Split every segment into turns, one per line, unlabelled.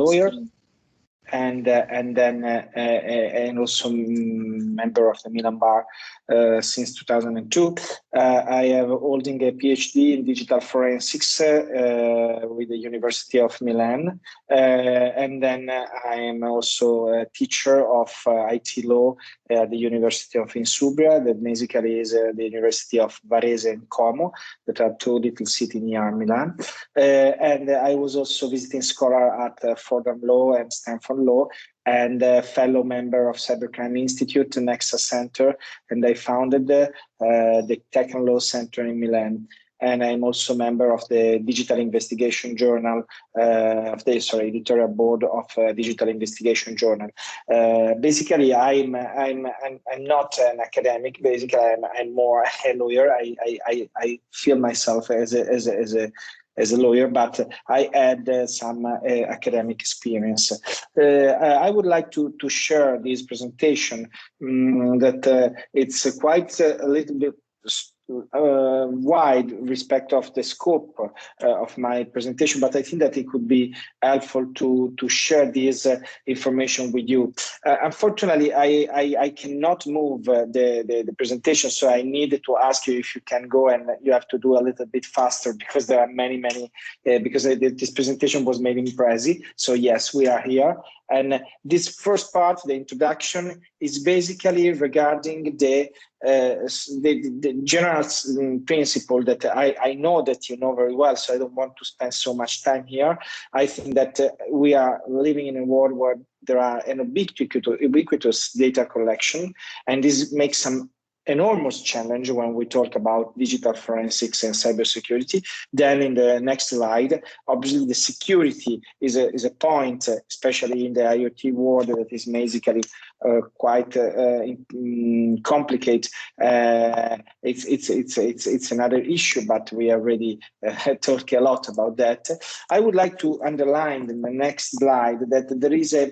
lawyer, and also member of the Milan Bar since 2002. I have holding a PhD in digital forensics with the University of Milan, and then I am also a teacher of IT law at the University of Insubria, that basically is the University of Varese and Como, that are two little cities near Milan. And I was also visiting scholar at Fordham Law and Stanford Law, and a fellow member of Cybercrime Institute, Nexus Center, and I founded the Tech and Law Center in Milan. And I'm also a member of the Digital Investigation Journal, of the editorial board of Digital Investigation Journal. Basically, I'm not an academic. Basically, I'm more a lawyer. I feel myself as a lawyer, but I had some academic experience. I would like to share this presentation that it's quite a little bit wide respect of the scope of my presentation, but I think that it could be helpful to share this information with you. Unfortunately, I cannot move the presentation, so I need to ask you if you can go, and you have to do a little bit faster because there are many, because this presentation was made in Prezi. So yes, we are here. And this first part, the introduction, is basically regarding the general principle that I know that you know very well, so I don't want to spend so much time here. I think that we are living in a world where there are an ubiquitous data collection, and this makes some enormous challenge when we talk about digital forensics and cybersecurity. Then in the next slide, obviously the security is a point, especially in the IoT world, that is basically quite complicated. It's another issue, but we already talked a lot about that. I would like to underline in the next slide that there is a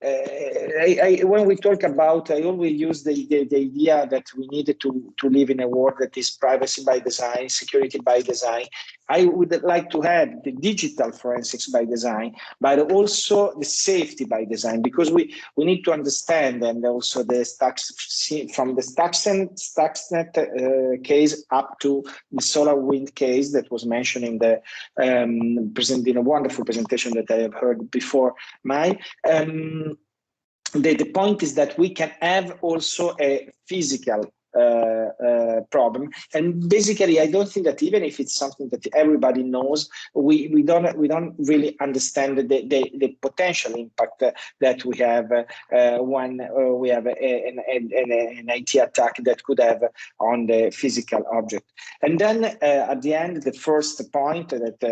when we talk about, I always use the idea that we needed to live in a world that is privacy by design, security by design. I would like to add the digital forensics by design, but also the safety by design, because we need to understand, and also the from the Stuxnet case up to the SolarWinds case that was mentioned in the in a wonderful presentation that I have heard before. The point is that we can have also a physical problem, and basically I don't think that even if it's something that everybody knows, we don't really understand the potential impact that we have when we have an IT attack that could have on the physical object. And then at the end, the first point that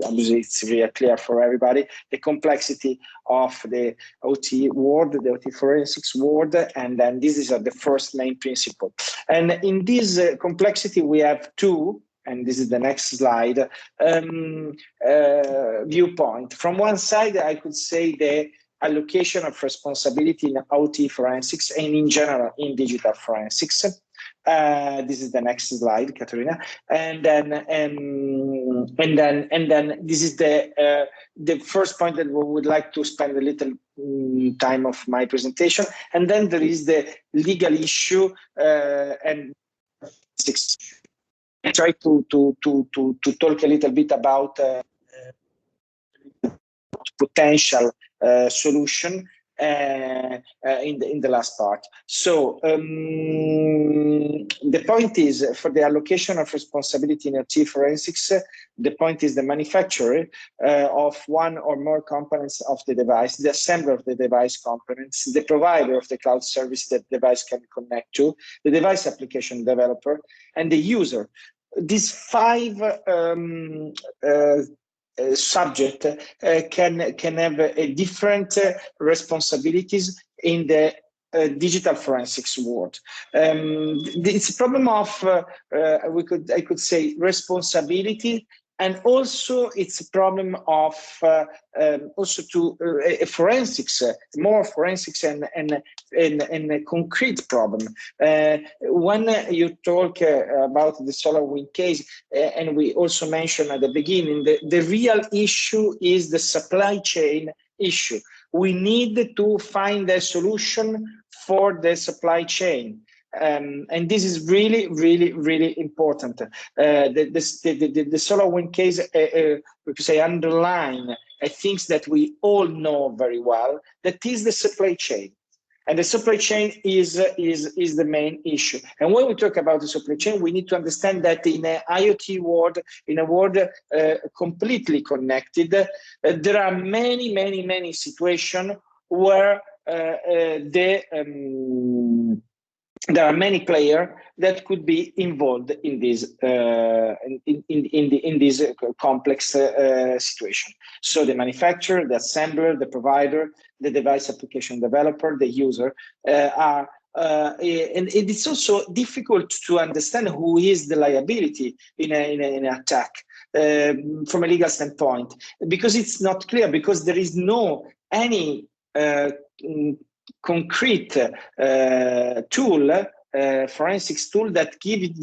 obviously it's really clear for everybody, the complexity of the OT world, the OT forensics world, and then this is the first main principle. And in this complexity, we have two, and this is the next slide, viewpoint. From one side, I could say the allocation of responsibility in OT forensics and in general in digital forensics. This is the next slide, Caterina, and then this is the first point that we would like to spend a little time of my presentation, and then there is the legal issue and I try to talk a little bit about potential solution in the last part. So the point is, for the allocation of responsibility in OT forensics, the point is the manufacturer of one or more components of the device, the assembler of the device components, the provider of the cloud service that the device can connect to, the device application developer, and the user. These five subject can have a different responsibilities in the digital forensics world. It's a problem of I could say responsibility, and also it's a problem of also to forensics, more forensics and a concrete problem. When you talk about the SolarWinds case, and we also mentioned at the beginning, the real issue is the supply chain issue. We need to find a solution for the supply chain. And this is really, really, really important. The SolarWind case, we could say, underline things that we all know very well, that is the supply chain. And the supply chain is the main issue. And when we talk about the supply chain, we need to understand that in an IoT world, in a world completely connected, there are many, many, many situations where there are many players that could be involved in this in this complex situation. So the manufacturer, the assembler, the provider, the device application developer, the user are. And it's also difficult to understand who is the liability in an attack from a legal standpoint, because it's not clear, because there is no any concrete tool, forensics tool, that give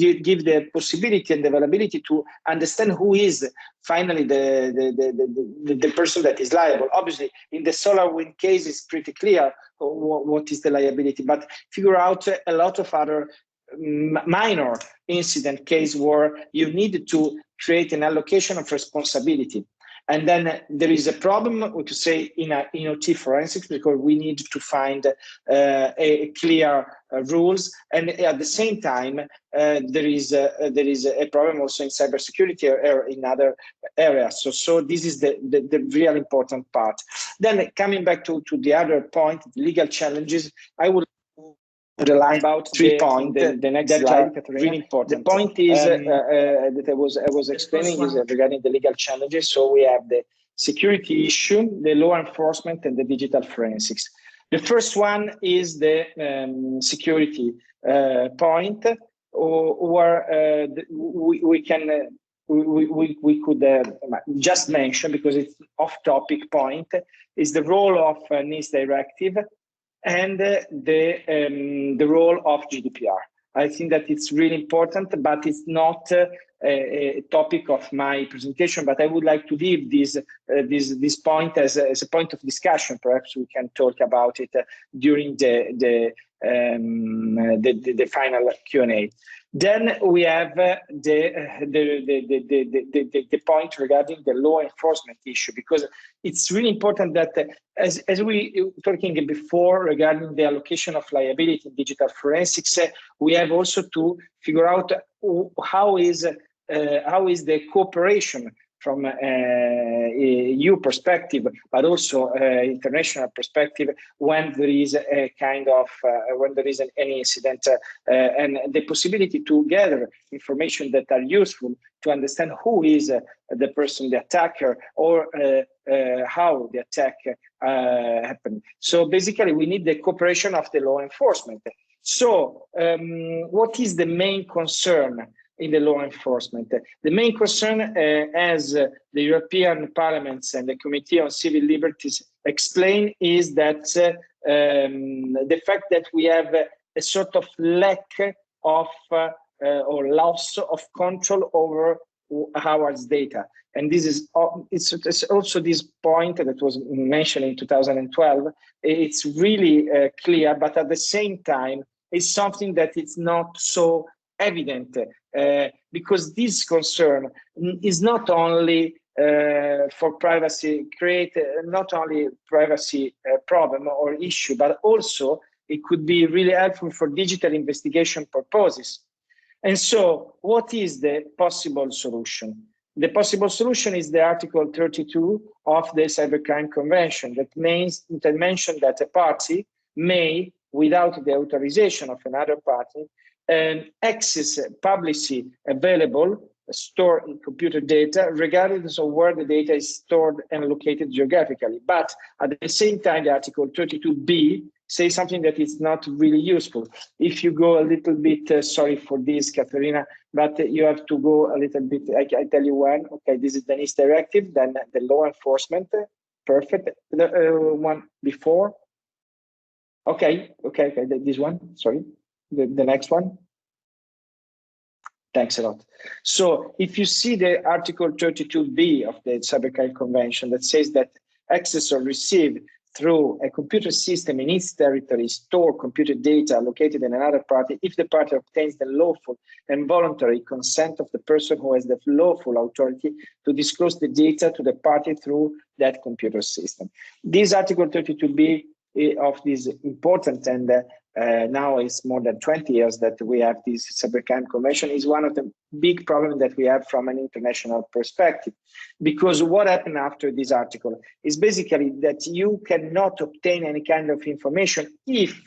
the possibility and the availability to understand who is finally the person that is liable. Obviously, in the SolarWind case, it's pretty clear what is the liability, but figure out a lot of other minor incident case where you need to create an allocation of responsibility. And then there is a problem, we could say, in OT forensics, because we need to find a clear rules, and at the same time there is a problem also in cybersecurity or in other areas. So this is the real important part. Then coming back to the other point, legal challenges, I will rely about 3 points. The next slide, really important. The point is that I was explaining is regarding the legal challenges. So we have the security issue, the law enforcement, and the digital forensics. The first one is the security point, where we could just mention, because it's off-topic point, is the role of NIS directive and the role of GDPR. I think that it's really important, but it's not a topic of my presentation. But I would like to leave this point as a point of discussion. Perhaps we can talk about it during the final Q&A. Then we have the point regarding the law enforcement issue, because it's really important that, as we were talking before regarding the allocation of liability in digital forensics, we have also to figure out how is the cooperation from EU perspective, but also international perspective, when there is a kind of when there is any incident, and the possibility to gather information that are useful to understand who is the person, the attacker, or how the attack happened. So basically, we need the cooperation of the law enforcement. So what is the main concern in the law enforcement? The main concern, as the European Parliament and the Committee on Civil Liberties explain, is that the fact that we have a sort of lack of or loss of control over our data. And this is it's also this point that was mentioned in 2012. It's really clear, but at the same time, it's something that it's not so evident, because this concern is not only for privacy, create not only privacy problem or issue, but also it could be really helpful for digital investigation purposes. And so what is the possible solution? The possible solution is the Article 32 of the Cybercrime Convention, that mentions that a party may, without the authorization of another party, access publicly available stored in computer data, regardless of where the data is stored and located geographically. But at the same time, the Article 32b says something that is not really useful. If you go a little bit, sorry for this, Caterina, but you have to go a little bit, I tell you when. Okay, this is the NIS directive, then the law enforcement, perfect. The one before. Okay, this one, sorry. The next one. Thanks a lot. So if you see the Article 32b of the Cybercrime Convention that says that access or receive through a computer system in its territory store computed data located in another party if the party obtains the lawful and voluntary consent of the person who has the lawful authority to disclose the data to the party through that computer system. This Article 32B of this important, and now it's more than 20 years that we have this Cybercrime Convention, is one of the big problems that we have from an international perspective. Because what happened after this article is basically that you cannot obtain any kind of information if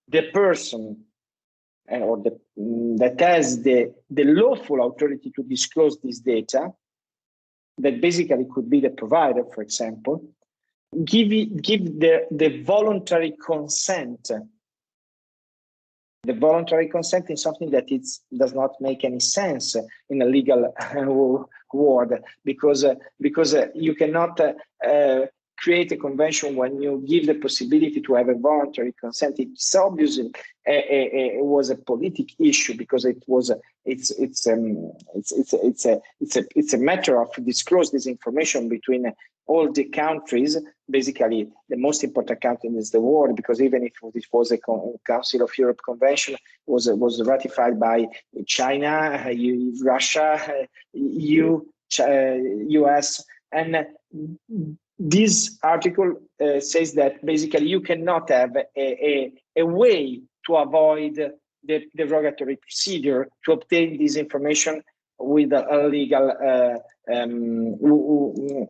the person or that has the lawful authority to disclose this data, that basically could be the provider, for example, give the voluntary consent. The voluntary consent is something that does not make any sense in a legal world, because you cannot create a convention when you give the possibility to have a voluntary consent. It's obviously it was a political issue, because it's a matter of disclose this information between all the countries. Basically, the most important country is the world, because even if it was a Council of Europe convention, was ratified by China, Russia, EU, US, and this article says that basically you cannot have a way to avoid the derogatory procedure to obtain this information with a legal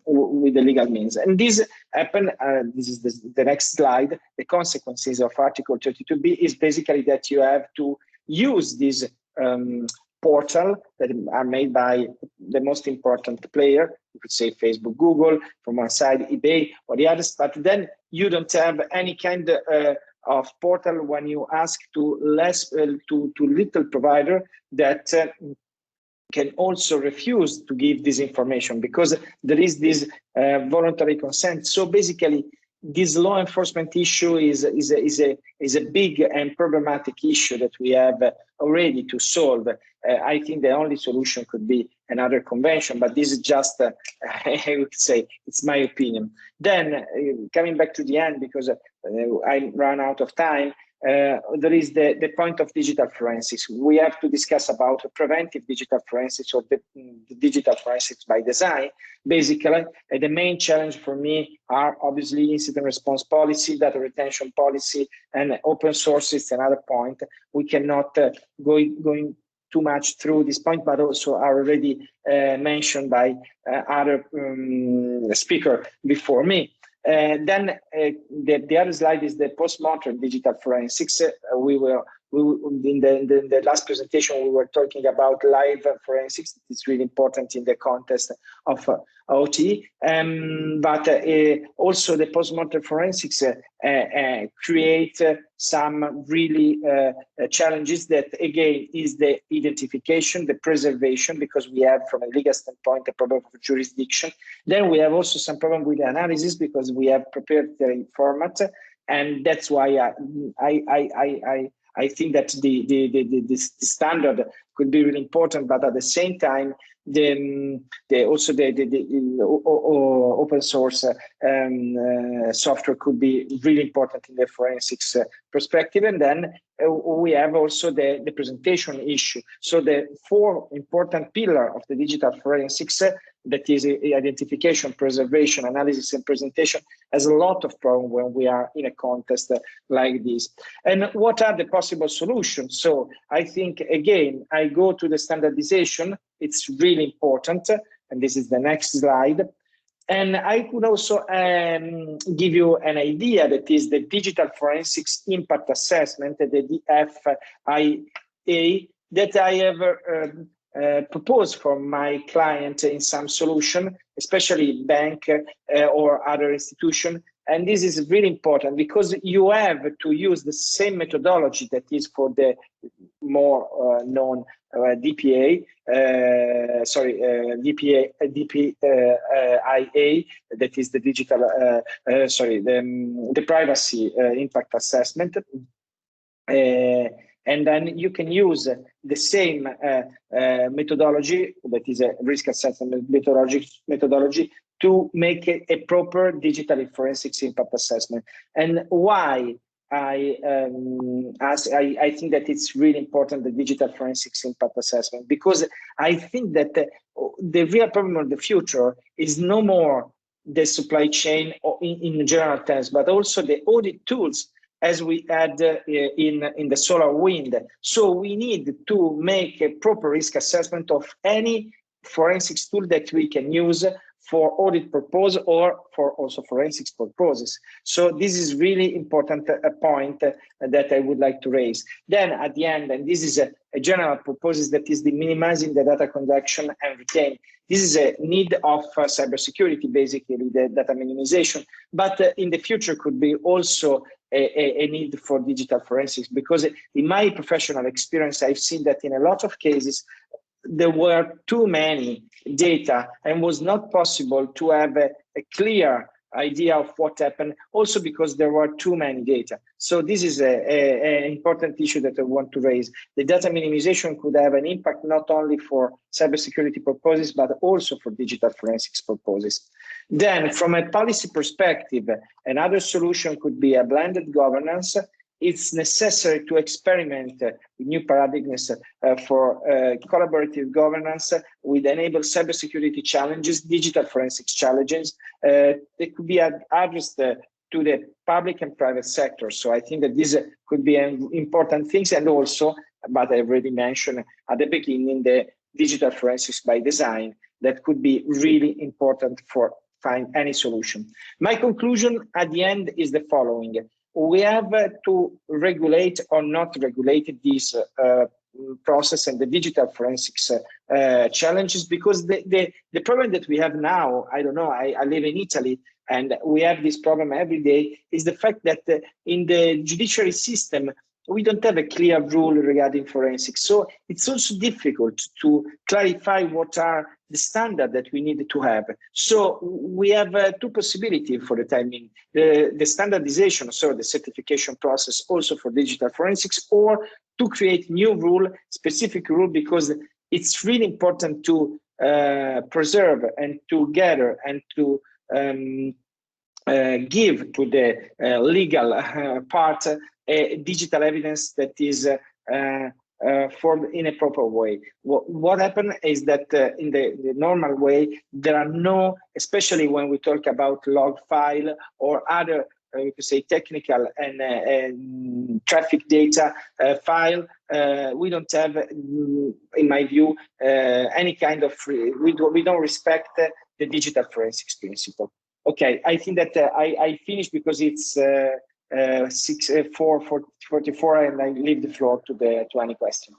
with the legal means. And this happened. This is the next slide. The consequences of Article 32B is basically that you have to use this portal that are made by the most important player. You could say Facebook, Google, from one side, eBay, or the others, but then you don't have any kind of portal when you ask to little provider that can also refuse to give this information, because there is this voluntary consent. So basically, this law enforcement issue is a big and problematic issue that we have already to solve. I think the only solution could be another convention, but this is just, I would say, it's my opinion. Then, coming back to the end, because I ran out of time, there is the point of digital forensics. We have to discuss about preventive digital forensics, or the digital forensics by design. Basically, the main challenge for me are obviously incident response policy, data retention policy, and open source is another point. We cannot going too much through this point, but also are already mentioned by other speaker before me. Then the other slide is the post-mortem digital forensics. We will in the last presentation, we were talking about live forensics. It's really important in the context of OT, but also the post-mortem forensics create some really challenges that, again, is the identification, the preservation, because we have, from a legal standpoint, a problem of jurisdiction. Then we have also some problem with the analysis, because we have proprietary format, and that's why I think that the standard could be really important, but at the same time, the open source software could be really important in the forensics perspective. And then we have also the presentation issue. So the four important pillars of the digital forensics, that is identification, preservation, analysis, and presentation, has a lot of problem when we are in a context like this. And what are the possible solutions? So I think, again, I go to the standardization. It's really important. And this is the next slide. And I could also give you an idea, that is the digital forensics impact assessment, the DFIA, that I have proposed for my client in some solution, especially bank or other institution. And this is really important, because you have to use the same methodology that is for the more known DPIA, that is the digital, the privacy impact assessment. And then you can use the same methodology, that is a risk assessment methodology, to make a proper digital forensics impact assessment. And why I think that it's really important, the digital forensics impact assessment, because I think that the real problem of the future is no more the supply chain or in general terms, but also the audit tools as we had in the solar wind. So we need to make a proper risk assessment of any forensics tool that we can use for audit purpose or for also forensics purposes. So this is really important point that I would like to raise. Then at the end, and this is a general purpose, that is the minimizing the data collection and retain. This is a need of cybersecurity, basically the data minimization, but in the future could be also a need for digital forensics, because in my professional experience, I've seen that in a lot of cases, there were too many data and was not possible to have a clear idea of what happened, also because there were too many data. So this is an important issue that I want to raise. The data minimization could have an impact not only for cybersecurity purposes, but also for digital forensics purposes. Then from a policy perspective, another solution could be a blended governance. It's necessary to experiment with new paradigms for collaborative governance with enable cybersecurity challenges, digital forensics challenges. They could be addressed to the public and private sector. So I think that these could be important things. And also, but I already mentioned at the beginning, the digital forensics by design that could be really important for find any solution. My conclusion at the end is the following. We have to regulate or not regulate this process and the digital forensics challenges, because the problem that we have now, I don't know, I live in Italy and we have this problem every day, is the fact that in the judiciary system, we don't have a clear rule regarding forensics. So it's also difficult to clarify what are the standards that we need to have. So we have two possibilities for the time being. The standardization, so the certification process also for digital forensics, or to create new rule, specific rule, because it's really important to preserve and to gather and to give to the legal part digital evidence that is formed in a proper way. What happened is that in the normal way, there are no, especially when we talk about log file or other, you could say, technical and traffic data file, we don't have, in my view, any kind of we don't respect the digital forensics principle. Okay, I think that I finished because it's 4:44, and I leave the floor to any question.